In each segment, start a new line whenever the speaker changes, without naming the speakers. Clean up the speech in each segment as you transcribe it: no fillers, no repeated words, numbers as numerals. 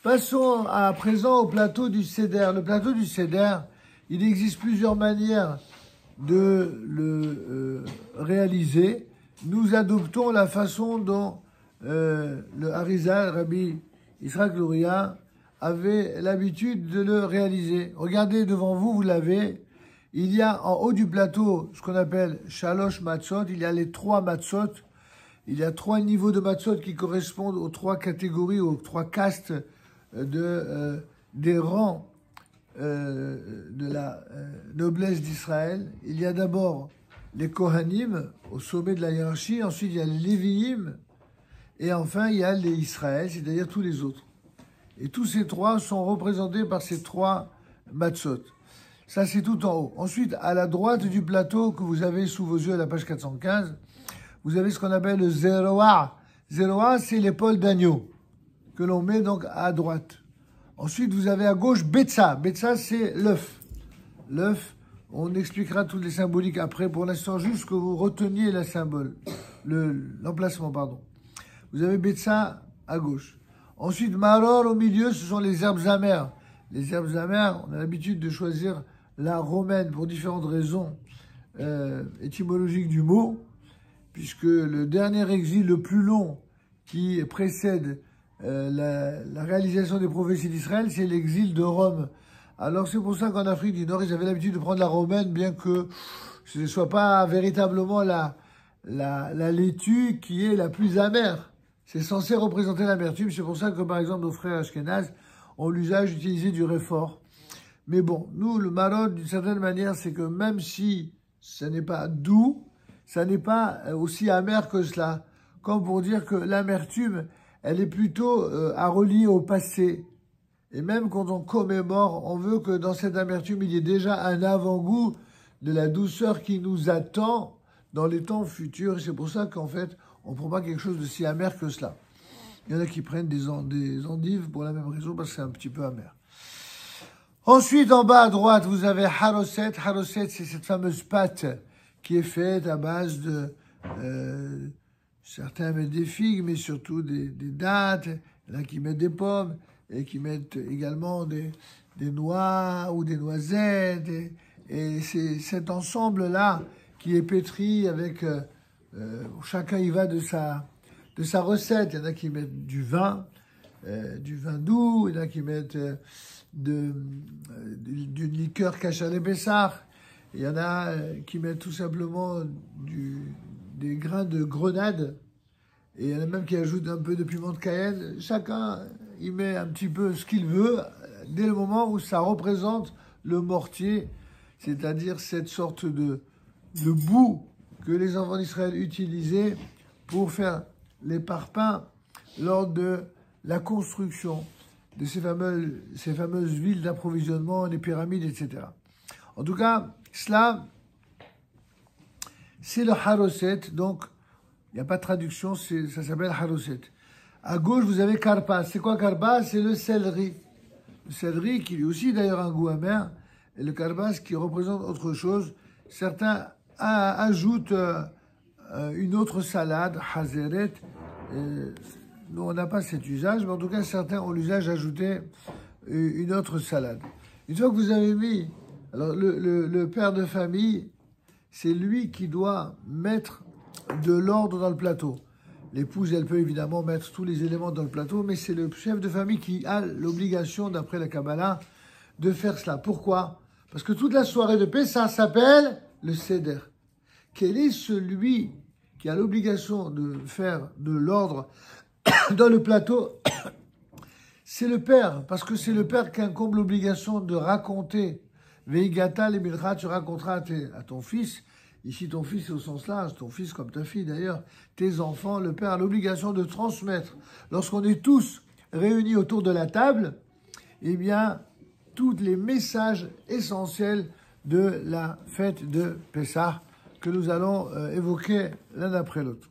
Passons à présent au plateau du Seder. Le plateau du Seder, il existe plusieurs manières de le réaliser. Nous adoptons la façon dont le Harizal, Rabbi Israël Luria, avait l'habitude de le réaliser. Regardez devant vous, vous l'avez. Il y a en haut du plateau ce qu'on appelle Shalosh Matzot. Il y a les 3 matzot. Il y a 3 niveaux de matzot qui correspondent aux 3 catégories, aux 3 castes des rangs de la noblesse d'Israël. Il y a d'abord les Kohanim au sommet de la hiérarchie. Ensuite, il y a les Lévi'im. Et enfin, il y a les Israël, c'est-à-dire tous les autres. Et tous ces 3 sont représentés par ces 3 matzot. Ça, c'est tout en haut. Ensuite, à la droite du plateau que vous avez sous vos yeux à la page 415, vous avez ce qu'on appelle le Zeroah. Zeroah, c'est l'épaule d'agneau que l'on met donc à droite. Ensuite, vous avez à gauche Betsa. Betsa, c'est l'œuf. L'œuf, on expliquera toutes les symboliques après. Pour l'instant, juste que vous reteniez la symbole, l'emplacement, pardon. Vous avez Betsa à gauche. Ensuite, Maror au milieu, ce sont les herbes amères. Les herbes amères, on a l'habitude de choisir la romaine pour différentes raisons étymologiques du mot, puisque le dernier exil le plus long qui précède la réalisation des prophéties d'Israël, c'est l'exil de Rome. Alors c'est pour ça qu'en Afrique du Nord, ils avaient l'habitude de prendre la romaine, bien que ce ne soit pas véritablement la laitue qui est la plus amère. C'est censé représenter l'amertume. C'est pour ça que, par exemple, nos frères ashkénazes ont l'usage d'utiliser du réfort. Mais bon, nous, le maror, d'une certaine manière, c'est que même si ça n'est pas doux, ça n'est pas aussi amer que cela. Comme pour dire que l'amertume, elle est plutôt à relier au passé. Et même quand on commémore, on veut que dans cette amertume, il y ait déjà un avant-goût de la douceur qui nous attend dans les temps futurs. Et c'est pour ça qu'en fait, on ne prend pas quelque chose de si amer que cela. Il y en a qui prennent des endives pour la même raison, parce que c'est un petit peu amer. Ensuite, en bas à droite, vous avez Haroset. Haroset, c'est cette fameuse pâte qui est faite à base de... certains mettent des figues, mais surtout des dattes. Il y en a qui mettent des pommes et qui mettent également des noix ou des noisettes. Et c'est cet ensemble-là qui est pétri avec... chacun y va de sa recette. Il y en a qui mettent du vin doux, il y en a qui mettent d'une liqueur cachée à l'épessard, il y en a qui mettent tout simplement des grains de grenade, et il y en a même qui ajoutent un peu de piment de Cayenne. Chacun y met un petit peu ce qu'il veut, dès le moment où ça représente le mortier, c'est-à-dire cette sorte de boue que les enfants d'Israël utilisaient pour faire les parpaings lors de la construction de ces fameuses villes d'approvisionnement, les pyramides, etc. En tout cas, cela, c'est le haroset, donc il n'y a pas de traduction, ça s'appelle haroset. À gauche, vous avez karpa. C'est quoi karpa? C'est le céleri. Le céleri qui lui aussi d'ailleurs a un goût amer, et le karpa qui représente autre chose. Certains ajoutent une autre salade, hazeret. Nous, on n'a pas cet usage, mais en tout cas, certains ont l'usage d'ajouter une autre salade. Une fois que vous avez mis... Alors, le père de famille, c'est lui qui doit mettre de l'ordre dans le plateau. L'épouse, elle peut évidemment mettre tous les éléments dans le plateau, mais c'est le chef de famille qui a l'obligation, d'après la Kabbalah, de faire cela. Pourquoi? Parce que toute la soirée de Pessah s'appelle le Seder. Quel est celui qui a l'obligation de faire de l'ordre dans le plateau? C'est le père, parce que c'est le père qui incombe l'obligation de raconter. Veigata les milcha, tu raconteras à ton fils. Ici, ton fils, c'est au sens large, ton fils comme ta fille d'ailleurs, tes enfants, le père a l'obligation de transmettre. Lorsqu'on est tous réunis autour de la table, eh bien, tous les messages essentiels de la fête de Pessah que nous allons évoquer l'un après l'autre.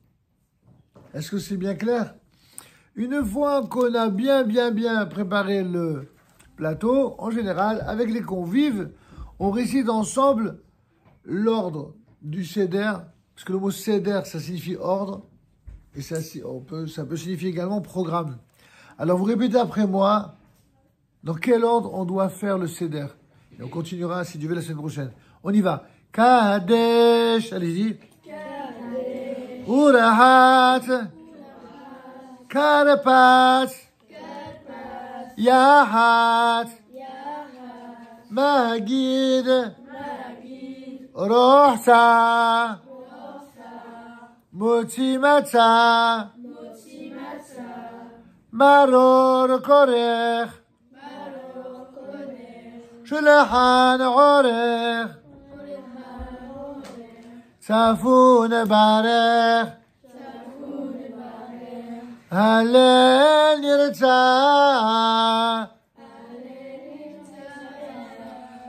Est-ce que c'est bien clair? Une fois qu'on a bien préparé le plateau, en général, avec les convives, on récite ensemble l'ordre du Seder, parce que le mot Seder, ça signifie ordre, et ça peut signifier également programme. Alors vous répétez après moi, Dans quel ordre on doit faire le Seder? Et on continuera, si Dieu veut, la semaine prochaine. On y va. Kadesh, allez-y. Kadesh. Urahat. Karpat. Yahat. Magid. Rohsa. Motzi Matzah. Maror Korech. Shulchan Orech. Tzafun Barech. Hallel Nirtzah.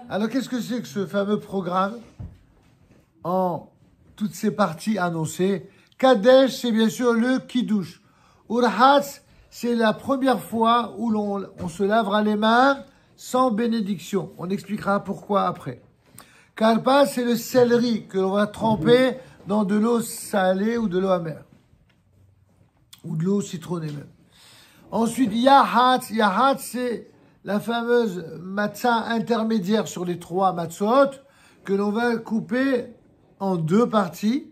Alors, qu'est-ce que c'est que ce fameux programme en toutes ces parties annoncées? Kadesh, c'est bien sûr le Kiddush. Urhatz, c'est la première fois où on se lavera les mains sans bénédiction. On expliquera pourquoi après. Karpa, c'est le céleri que l'on va tremper dans de l'eau salée ou de l'eau amère. Ou de l'eau citronnée même. Ensuite, Yahat. Yahat, c'est la fameuse matzah intermédiaire sur les 3 matzot que l'on va couper en 2 parties,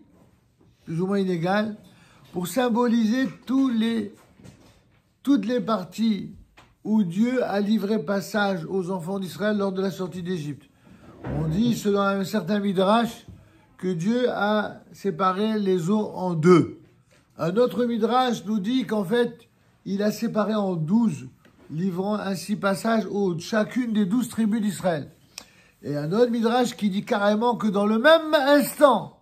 plus ou moins inégales, pour symboliser toutes les parties où Dieu a livré passage aux enfants d'Israël lors de la sortie d'Égypte. On dit, selon un certain midrash, que Dieu a séparé les eaux en 2. Un autre midrash nous dit qu'en fait, il a séparé en 12, livrant ainsi passage aux chacune des 12 tribus d'Israël. Et un autre midrash qui dit carrément que dans le même instant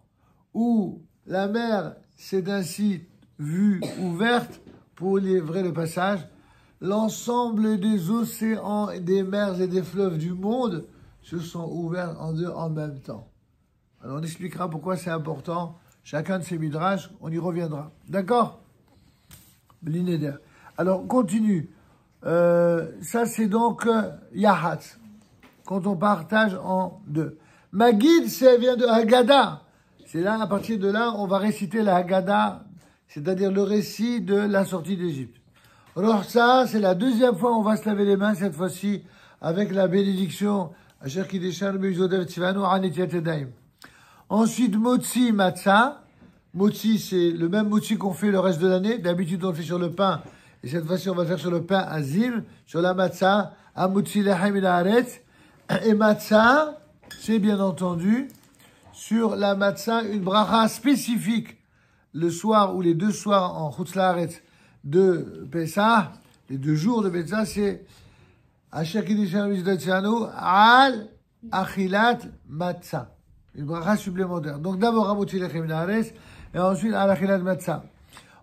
où la mer s'est ainsi vue ouverte pour livrer le passage, l'ensemble des océans, des mers et des fleuves du monde se sont ouverts en 2 en même temps. Alors on expliquera pourquoi c'est important. Chacun de ces midrash, on y reviendra. D'accord? L'inéder. Alors, continue. Ça, c'est donc Yahat. Quand on partage en 2. Magid, ça vient de Haggadah. C'est là, à partir de là, on va réciter la Haggadah, c'est-à-dire le récit de la sortie d'Égypte. Rohsa, c'est la 2e fois on va se laver les mains, cette fois-ci, avec la bénédiction. Ensuite, Motzi Matzah. Motzi, c'est le même Motzi qu'on fait le reste de l'année. D'habitude, on le fait sur le pain. Et cette fois-ci, on va le faire sur le pain Azil, sur la Matzah. Amotzi Lechem min haaretz. Et Matzah, c'est bien entendu, sur la Matzah, une bracha spécifique. Le soir ou les 2 soirs en Chutz La'aretz de Pessah, les 2 jours de Pessah, c'est Asher Kiddishanu Mizdatzanu al Achilat Matzah. Une bracha supplémentaire. Donc d'abord Amotzi Lechem min haaretz et ensuite al Achilat Matzah.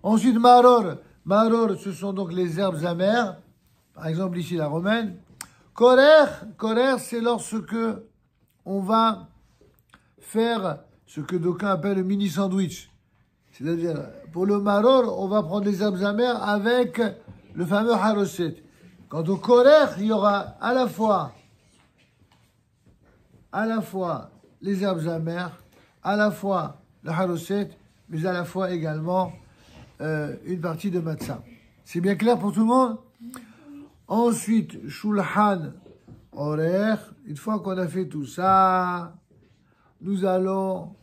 Ensuite Maror. Maror, ce sont donc les herbes amères. Par exemple ici la romaine. Korer, c'est lorsque on va faire ce que d'aucuns appellent le mini sandwich. C'est-à-dire, pour le maror, on va prendre les herbes amères avec le fameux haroset. Quant au korer, il y aura à la fois les herbes amères, à la fois le haroset, mais à la fois également une partie de matzah. C'est bien clair pour tout le monde? Ensuite, Shulchan Orech. Une fois qu'on a fait tout ça, nous allons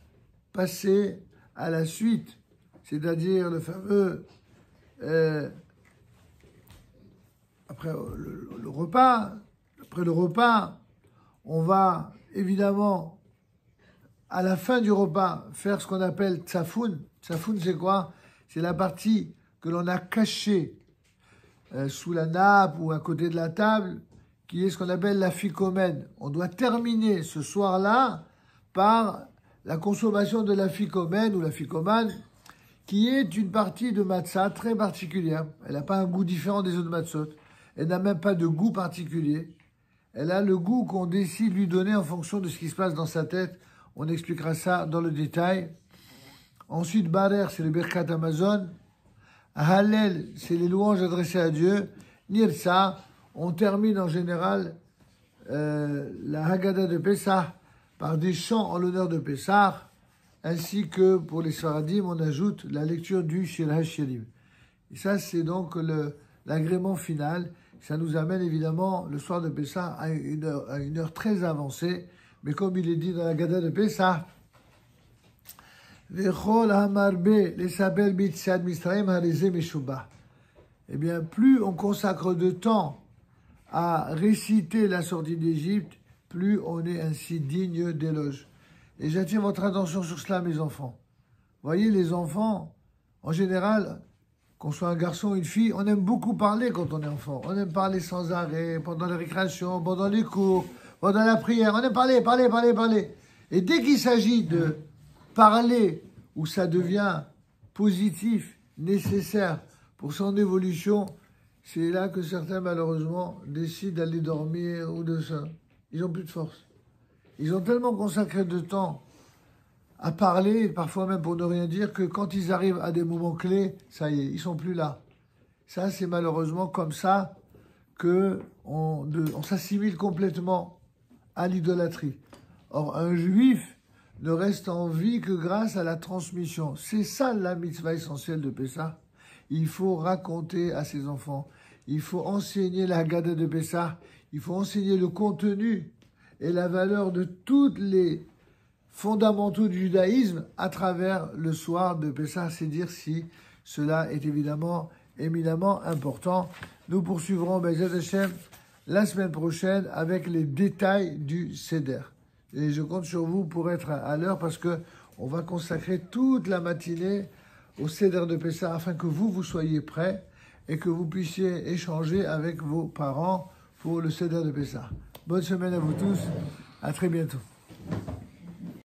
passer à la suite, c'est-à-dire le fameux après le repas. Après le repas, on va évidemment à la fin du repas faire ce qu'on appelle tsafoun. Tsafoun, c'est quoi? C'est la partie que l'on a cachée sous la nappe ou à côté de la table, qui est ce qu'on appelle la ficomène. On doit terminer ce soir-là par la consommation de la ficomène ou la ficomane, qui est une partie de matzah très particulière. Elle n'a pas un goût différent des autres matzot. Elle n'a même pas de goût particulier. Elle a le goût qu'on décide lui donner en fonction de ce qui se passe dans sa tête. On expliquera ça dans le détail. Ensuite, Barer, c'est le Birkat Amazon. Hallel, c'est les louanges adressées à Dieu. Nirsa, on termine en général la Haggadah de Pessah par des chants en l'honneur de Pessah, ainsi que pour les Sfaradim, on ajoute la lecture du Shir HaShirim. Et ça, c'est donc l'agrément final. Ça nous amène évidemment le soir de Pessah à une heure très avancée. Mais comme il est dit dans la Gada de Pessah, eh bien, plus on consacre de temps à réciter la sortie d'Égypte, plus on est ainsi digne d'éloge. Et j'attire votre attention sur cela, mes enfants. Voyez, les enfants, en général, qu'on soit un garçon ou une fille, on aime beaucoup parler quand on est enfant. On aime parler sans arrêt, pendant les récréations, pendant les cours, pendant la prière. On aime parler. Et dès qu'il s'agit de parler, où ça devient positif, nécessaire pour son évolution, c'est là que certains, malheureusement, décident d'aller dormir ou de ça. Ils n'ont plus de force. Ils ont tellement consacré de temps à parler, parfois même pour ne rien dire, que quand ils arrivent à des moments clés, ça y est, ils sont plus là. Ça, c'est malheureusement comme ça qu'on s'assimile complètement à l'idolâtrie. Or, un juif ne reste en vie que grâce à la transmission. C'est ça la mitzvah essentielle de Pessah. Il faut raconter à ses enfants. Il faut enseigner la Haggadah de Pessah. Il faut enseigner le contenu et la valeur de tous les fondamentaux du judaïsme à travers le soir de Pessah. C'est dire si cela est évidemment éminemment important. Nous poursuivrons Be'ezrat Hashem la semaine prochaine avec les détails du Seder. Et je compte sur vous pour être à l'heure parce que on va consacrer toute la matinée au Seder de Pessah afin que vous soyez prêts et que vous puissiez échanger avec vos parents pour le Seder de Pessah. Bonne semaine à vous tous. À très bientôt.